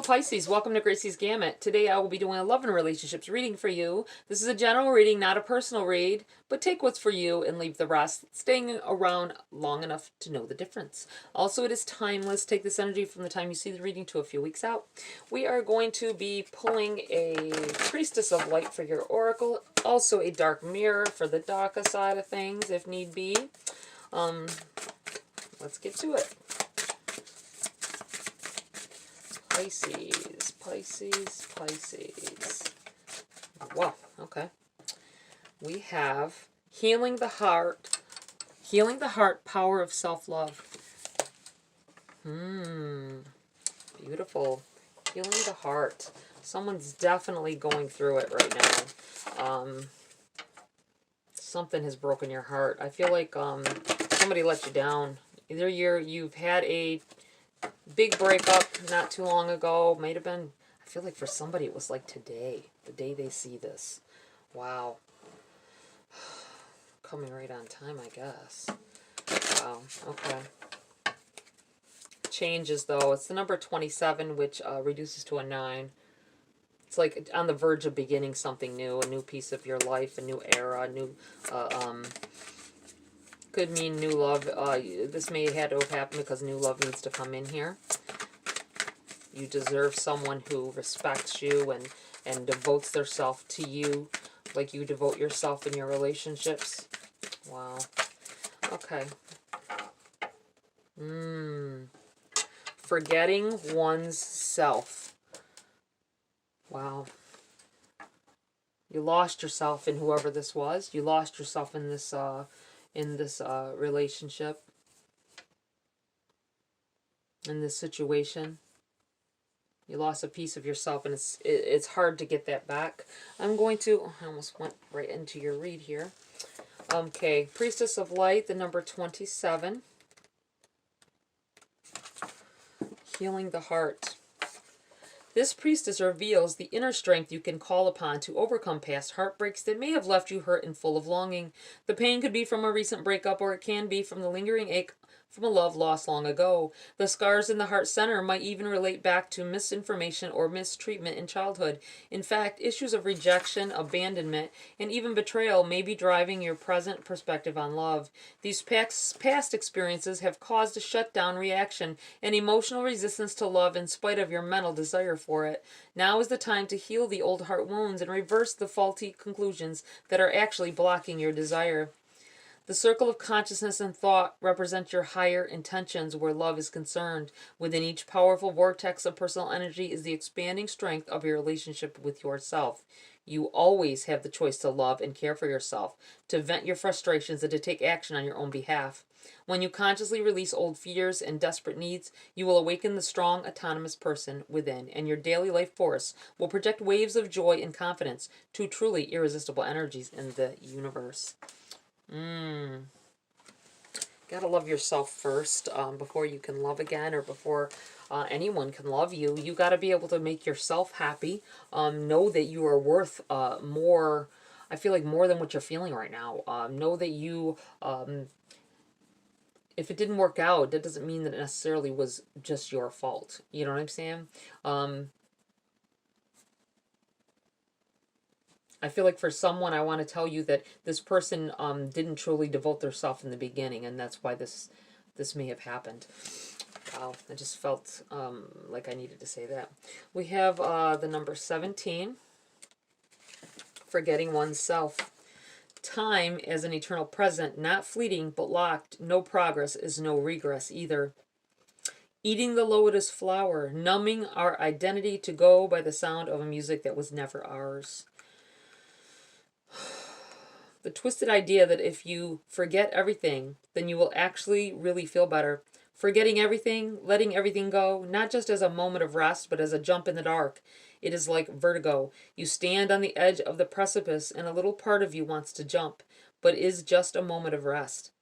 Pisces, welcome to Gracie's Gamut. Today I will be doing a love and relationships reading for you. This is a general reading, not a personal read, but take what's for you and leave the rest, staying around long enough to know the difference. Also, it is timeless. Take this energy from the time you see the reading to a few weeks out. We are going to be pulling a Priestess of Light for your oracle, also a dark mirror for the Daka side of things if need be. Let's get to it. Pisces, Pisces, Pisces. Wow, okay. We have healing the heart, power of self-love. Beautiful. Healing the heart. Someone's definitely going through it right now. Something has broken your heart. I feel like somebody let you down. Either you've had a big breakup not too long ago. Might have been, I feel like for somebody it was like today, the day they see this. Wow. Coming right on time, I guess. Wow, okay. Changes, though. It's the number 27, which reduces to a 9. It's like on the verge of beginning something new, a new piece of your life, a new era, a new, could mean new love. This may have had to have happened because new love needs to come in here. You deserve someone who respects you and devotes their self to you like you devote yourself in your relationships. Wow. Okay. Forgetting one's self. Wow. You lost yourself in whoever this was. You lost yourself in this relationship, in this situation. You lost a piece of yourself, and it's hard to get that back. I almost went right into your read here. Okay, Priestess of Light, the number 27. Healing the heart. This priestess reveals the inner strength you can call upon to overcome past heartbreaks that may have left you hurt and full of longing. The pain could be from a recent breakup, or it can be from the lingering ache from a love lost long ago. The scars in the heart center might even relate back to misinformation or mistreatment in childhood. In fact, issues of rejection, abandonment, and even betrayal may be driving your present perspective on love. These past experiences have caused a shutdown reaction and emotional resistance to love in spite of your mental desire for it. Now is the time to heal the old heart wounds and reverse the faulty conclusions that are actually blocking your desire. The circle of consciousness and thought represent your higher intentions where love is concerned. Within each powerful vortex of personal energy is the expanding strength of your relationship with yourself. You always have the choice to love and care for yourself, to vent your frustrations, and to take action on your own behalf. When you consciously release old fears and desperate needs, you will awaken the strong, autonomous person within, and your daily life force will project waves of joy and confidence to truly irresistible energies in the universe. Gotta love yourself first before you can love again, or before anyone can love you. You gotta be able to make yourself happy. Know that you are worth more. I feel like more than what you're feeling right now. Know that you, if it didn't work out, that doesn't mean that it necessarily was just your fault. You know what I'm saying? I feel like for someone, I want to tell you that this person didn't truly devote themselves in the beginning, and that's why this may have happened. Wow, I just felt like I needed to say that. We have the number 17, forgetting oneself. Time as an eternal present, not fleeting but locked. No progress is no regress either. Eating the lotus flower, numbing our identity to go by the sound of a music that was never ours. The twisted idea that if you forget everything, then you will actually really feel better. Forgetting everything, letting everything go, not just as a moment of rest, but as a jump in the dark. It is like vertigo. You stand on the edge of the precipice, and a little part of you wants to jump, but is just a moment of rest.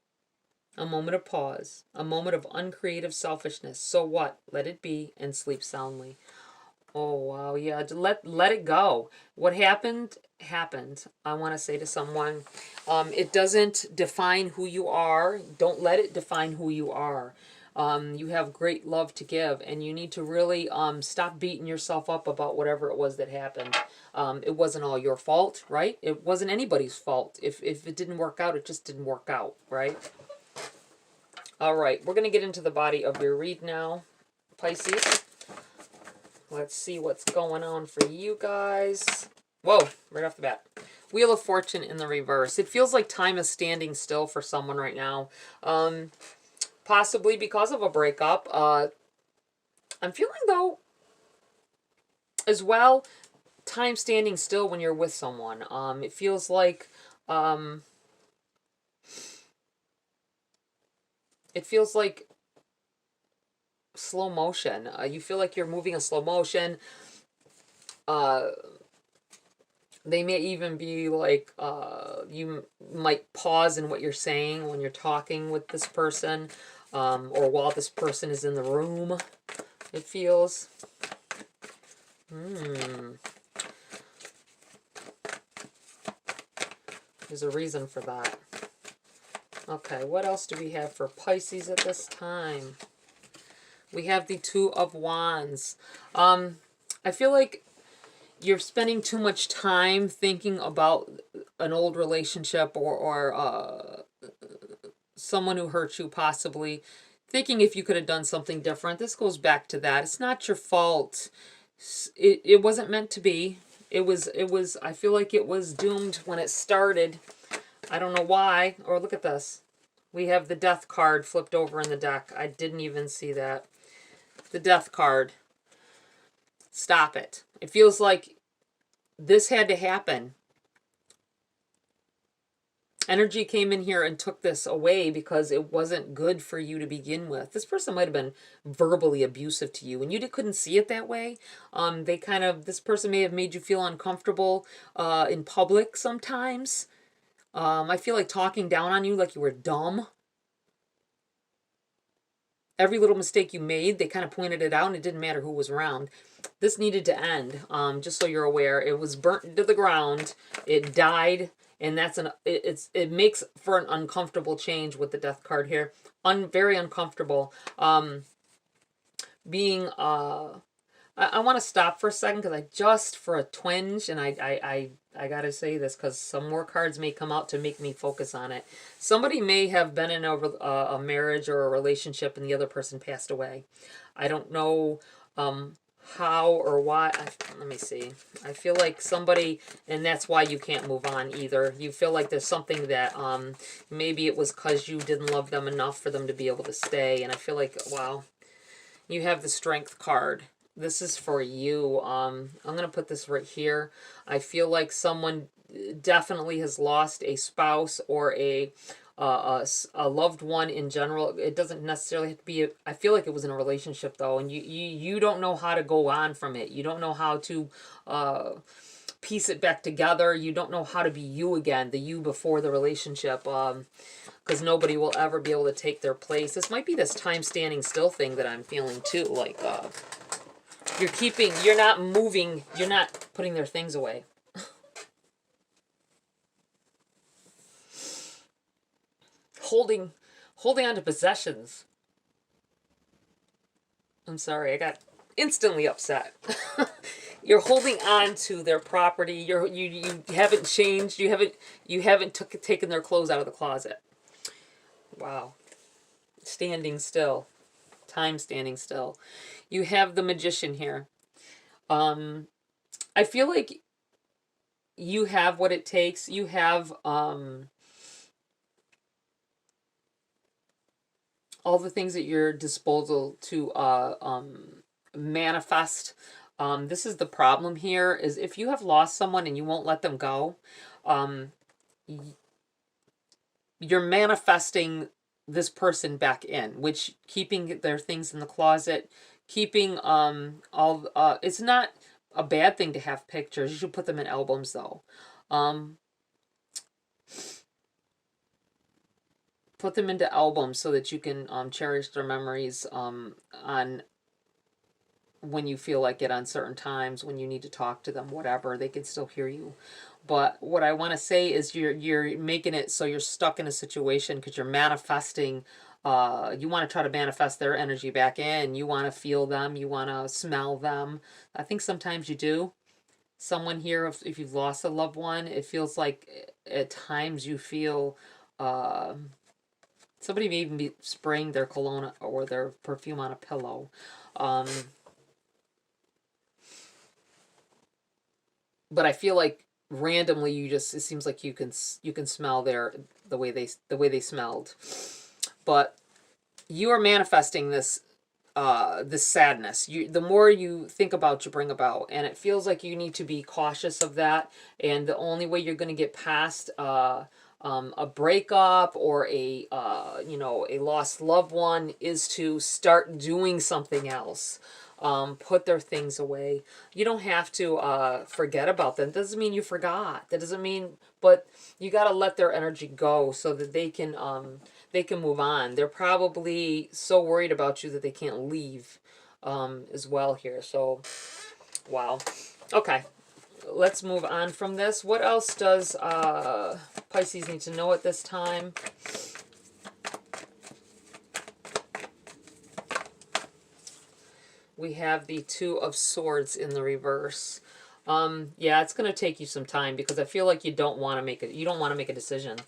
A moment of pause. A moment of uncreative selfishness. So what? Let it be and sleep soundly. Oh, wow, yeah, let it go. What happened, happened. I want to say to someone, it doesn't define who you are. Don't let it define who you are. You have great love to give, and you need to really stop beating yourself up about whatever it was that happened. It wasn't all your fault, right? It wasn't anybody's fault. If it didn't work out, it just didn't work out, right? All right, we're going to get into the body of your read now, Pisces. Let's see what's going on for you guys. Whoa, right off the bat. Wheel of Fortune in the reverse. It feels like time is standing still for someone right now. Possibly because of a breakup. I'm feeling, though, as well, time standing still when you're with someone. It feels like... it feels like slow motion. You feel like you're moving in slow motion. They may even be like, you might pause in what you're saying when you're talking with this person, or while this person is in the room, it feels. There's a reason for that. Okay, what else do we have for Pisces at this time? We have the Two of Wands. I feel like you're spending too much time thinking about an old relationship or someone who hurt you, possibly. Thinking if you could have done something different. This goes back to that. It's not your fault. It wasn't meant to be. It was, I feel like it was doomed when it started. I don't know why. Or look at this. We have the Death card flipped over in the deck. I didn't even see that. The Death card. Stop it. It feels like this had to happen. Energy came in here and took this away because it wasn't good for you to begin with. This person might have been verbally abusive to you and you couldn't see it that way. This person may have made you feel uncomfortable in public sometimes. I feel like talking down on you like you were dumb. Every little mistake you made, they kind of pointed it out, and it didn't matter who was around. This needed to end, just so you're aware. It was burnt to the ground. It died, and it makes for an uncomfortable change with the Death card here. Very uncomfortable. I want to stop for a second because for a twinge, and I gotta say this because some more cards may come out to make me focus on it. Somebody may have been in a marriage or a relationship and the other person passed away. I don't know how or why. Let me see. I feel like somebody, and that's why you can't move on either. You feel like there's something that maybe it was because you didn't love them enough for them to be able to stay. And I feel like, wow, you have the Strength card. This is for you. I'm going to put this right here. I feel like someone definitely has lost a spouse or a loved one in general. It doesn't necessarily have to be, I feel like it was in a relationship though, and you don't know how to go on from it. You don't know how to piece it back together. You don't know how to be you again, the you before the relationship, because nobody will ever be able to take their place. This might be this time standing still thing that I'm feeling too, like you're not moving, you're not putting their things away. Holding on to possessions. I'm sorry, I got instantly upset. You're holding on to their property. You haven't changed. You haven't taken their clothes out of the closet. Wow. Standing still. Time standing still. You have the Magician here. I feel like you have what it takes. You have all the things at your disposal to manifest. This is the problem here, is if you have lost someone and you won't let them go, you're manifesting this person back in, which keeping their things in the closet, keeping it's not a bad thing to have pictures. You should put them in albums though. Put them into albums so that you can cherish their memories on when you feel like it, on certain times when you need to talk to them, whatever. They can still hear you. But what I want to say is you're making it so you're stuck in a situation because you're manifesting you want to try to manifest their energy back in. You want to feel them. You want to smell them. I think sometimes you do. Someone here, if you've lost a loved one, it feels like at times you feel somebody may even be spraying their cologne or their perfume on a pillow. But I feel like randomly it seems like you can smell the way they smelled. But you are manifesting this this sadness. The more you think about, you bring about, and it feels like you need to be cautious of that. And the only way you're going to get past a breakup or a a lost loved one is to start doing something else. Put their things away. You don't have to forget about them. That doesn't mean you forgot. That doesn't mean, but you got to let their energy go so that they can move on. They're probably so worried about you that they can't leave as well here. So, wow. Okay, let's move on from this. What else does Pisces need to know at this time? We have the Two of Swords in the reverse. Yeah, it's going to take you some time because I feel like you don't want to make a decision.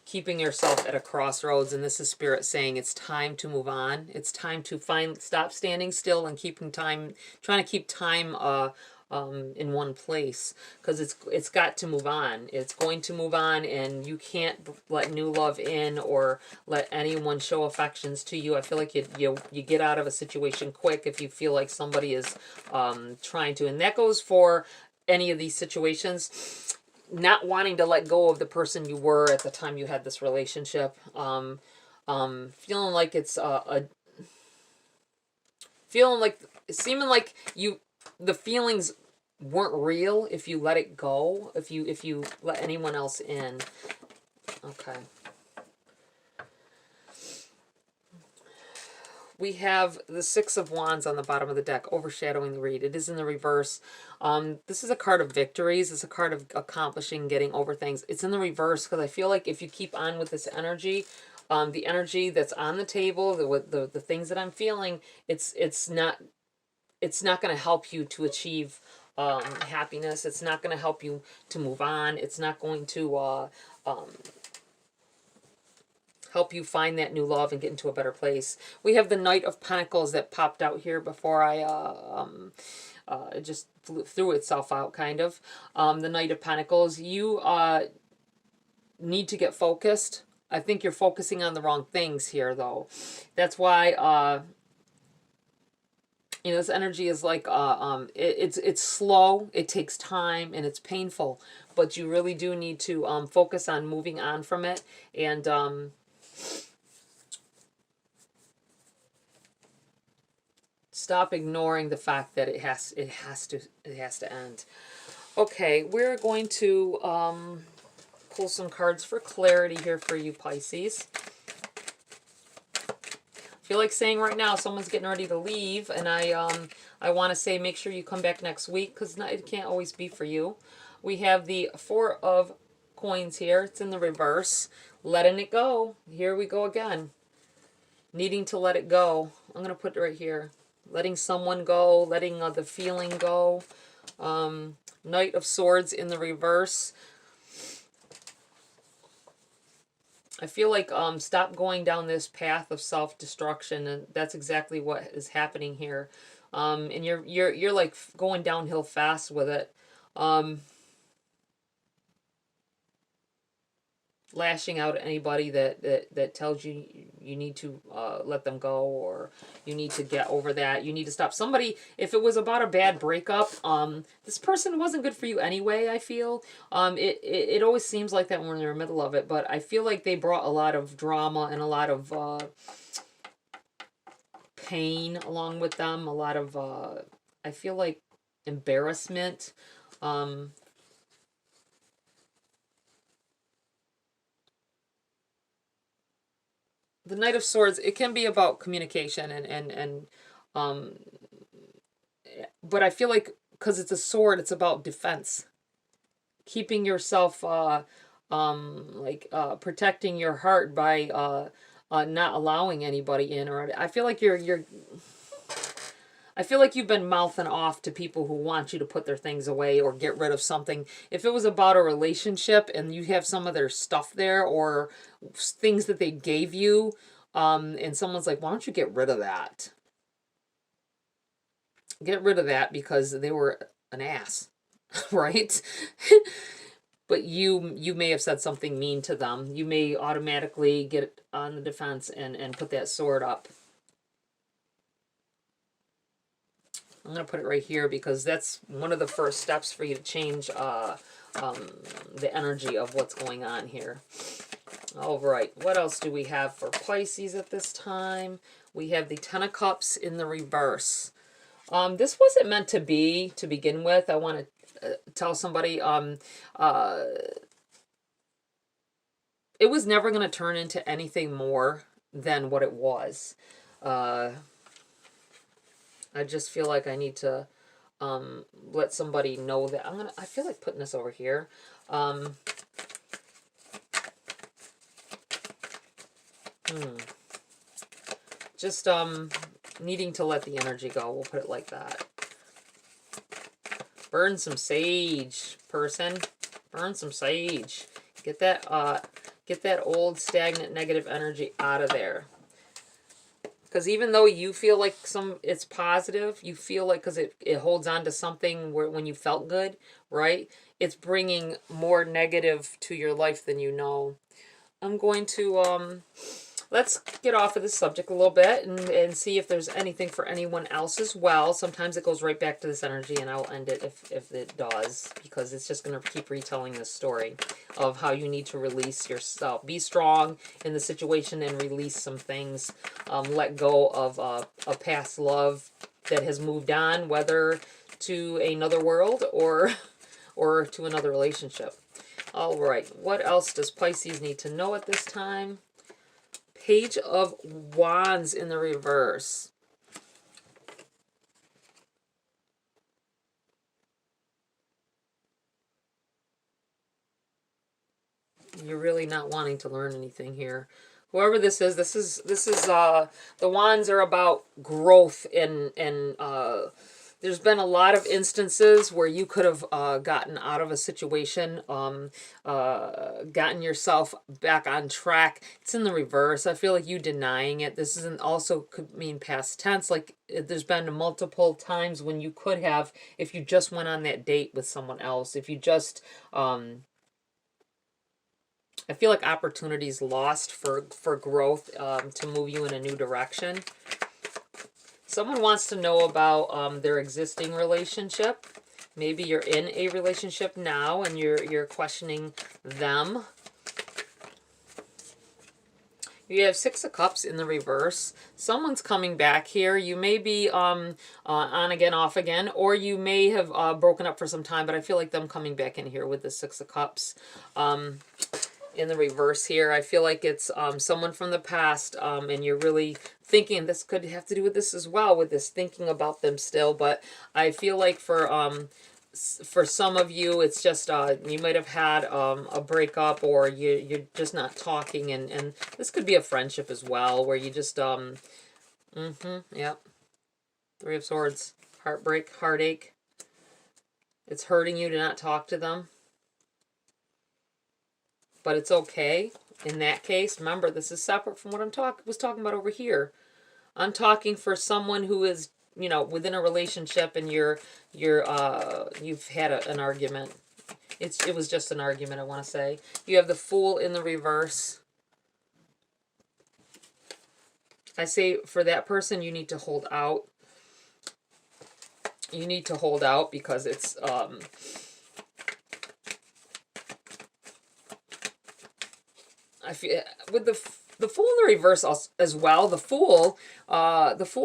Keeping yourself at a crossroads, and this is Spirit saying it's time to move on. It's time to stop standing still and trying to keep time in one place, because it's got to move on. It's going to move on, and you can't let new love in or let anyone show affections to you. I feel like you get out of a situation quick if you feel like somebody is trying to, and that goes for any of these situations. Not wanting to let go of the person you were at the time you had this relationship. Feeling like it's seeming like the feelings weren't real if you let it go, if you let anyone else in. Okay. We have the Six of Wands on the bottom of the deck, overshadowing the read. It is in the reverse. This is a card of victories. It's a card of accomplishing, getting over things. It's in the reverse because I feel like if you keep on with this energy, the energy that's on the table, the things that I'm feeling, it's not going to help you to achieve happiness. It's not going to help you to move on. It's not going to help you find that new love and get into a better place. We have the Knight of Pentacles that popped out here before I it just threw itself out, kind of. The Knight of Pentacles. You need to get focused. I think you're focusing on the wrong things here, though. That's why this energy is like it's slow, it takes time, and it's painful. But you really do need to focus on moving on from it, and stop ignoring the fact that it has to end. Okay, we're going to pull some cards for clarity here for you, Pisces. I feel like saying right now someone's getting ready to leave, and I want to say make sure you come back next week, because it can't always be for you. We have the Four of Coins here. It's in the reverse. Letting it go. Here we go again. Needing to let it go. I'm going to put it right here. Letting someone go. Letting the feeling go. Knight of Swords in the reverse. I feel like stop going down this path of self-destruction, and that's exactly what is happening here. And you're like going downhill fast with it. Lashing out at anybody that tells you you need to let them go, or you need to get over that. You need to stop. Somebody, if it was about a bad breakup, this person wasn't good for you anyway, I feel. It always seems like that when they're in the middle of it, but I feel like they brought a lot of drama and a lot of pain along with them. A lot of, I feel like, embarrassment. The Knight of Swords, it can be about communication but I feel like because it's a sword, it's about defense. Keeping yourself protecting your heart by not allowing anybody in, or I feel like I feel like you've been mouthing off to people who want you to put their things away or get rid of something. If it was about a relationship and you have some of their stuff there or things that they gave you, and someone's like, why don't you get rid of that? Get rid of that because they were an ass, right? But you may have said something mean to them. You may automatically get on the defense and put that sword up. I'm going to put it right here because that's one of the first steps for you to change the energy of what's going on here. All right, what else do we have for Pisces at this time? We have the Ten of Cups in the reverse. This wasn't meant to be to begin with. I want to tell somebody it was never going to turn into anything more than what it was. I just feel like I need to let somebody know that I feel like putting this over here. Just needing to let the energy go. We'll put it like that. Burn some sage, person. Burn some sage. Get that old stagnant negative energy out of there. Because even though you feel like it's positive, you feel like because it holds on to something when you felt good, right? It's bringing more negative to your life than you know. I'm going to, let's get off of this subject a little bit and see if there's anything for anyone else as well. Sometimes it goes right back to this energy, and I'll end it if it does, because it's just going to keep retelling this story of how you need to release yourself. Be strong in the situation and release some things. Let go of a past love that has moved on, whether to another world or to another relationship. All right, what else does Pisces need to know at this time? Page of Wands in the reverse. You're really not wanting to learn anything here. Whoever this is the Wands are about growth and there's been a lot of instances where you could have gotten out of a situation, gotten yourself back on track. It's in the reverse. I feel like you denying it. This isn't also could mean past tense. Like there's been multiple times when you could have, if you just went on that date with someone else, if you just, I feel like opportunities lost for growth to move you in a new direction. Someone wants to know about their existing relationship. Maybe you're in a relationship now and you're questioning them. You have Six of Cups in the reverse. Someone's coming back here. You may be on again, off again, or you may have broken up for some time, but I feel like them coming back in here with the Six of Cups. In the reverse here, I feel like it's someone from the past, and you're really thinking, this could have to do with this as well, with this thinking about them still, but I feel like for some of you, it's just you might have had a breakup, or you're just not talking, and this could be a friendship as well, where you just yeah, Three of Swords, heartbreak, heartache. It's hurting you to not talk to them, but it's okay. In that case, remember, this is separate from what was talking about over here. I'm talking for someone who is, you know, within a relationship and you've had an argument. It was just an argument, I want to say. You have the Fool in the reverse. I say for that person, you need to hold out. You need to hold out because it's I feel with the Fool in the reverse as well. The Fool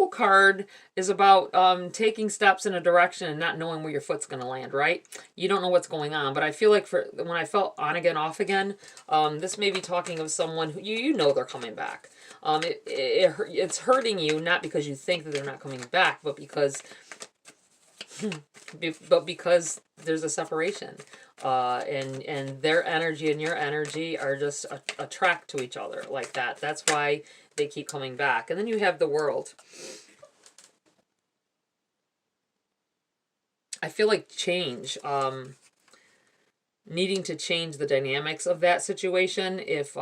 card is about taking steps in a direction and not knowing where your foot's going to land, right? You don't know what's going on, but I feel like when I felt on again, off again, this may be talking of someone who you know they're coming back. It's hurting you, not because you think that they're not coming back, but because there's a separation. and their energy and your energy are just attract to each other like that. That's why they keep coming back. And then you have the World. I feel like change, needing to change the dynamics of that situation. If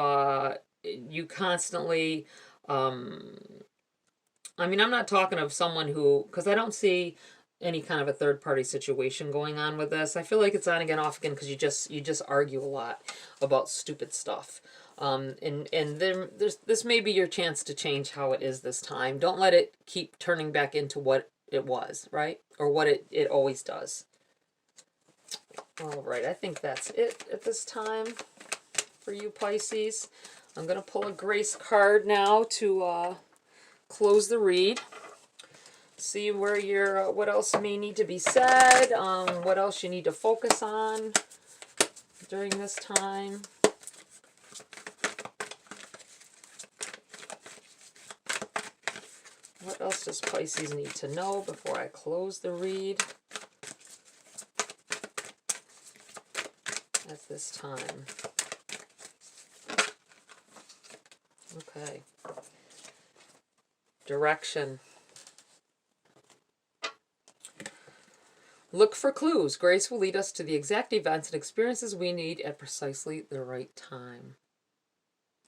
you constantly, I mean, I'm not talking of someone who, because I don't see any kind of a third party situation going on with this. I feel like it's on again, off again, because you just argue a lot about stupid stuff. And this may be your chance to change how it is this time. Don't let it keep turning back into what it was, right? Or what it always does. All right, I think that's it at this time for you Pisces. I'm going to pull a Grace card now to close the read. See where you're, what else may need to be said, what else you need to focus on during this time. What else does Pisces need to know before I close the read at this time? Okay. Direction. Look for clues. Grace will lead us to the exact events and experiences we need at precisely the right time.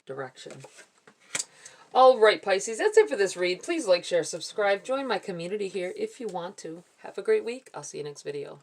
Direction. All right, Pisces, that's it for this read. Please like, share, subscribe. Join my community here if you want to. Have a great week. I'll see you next video.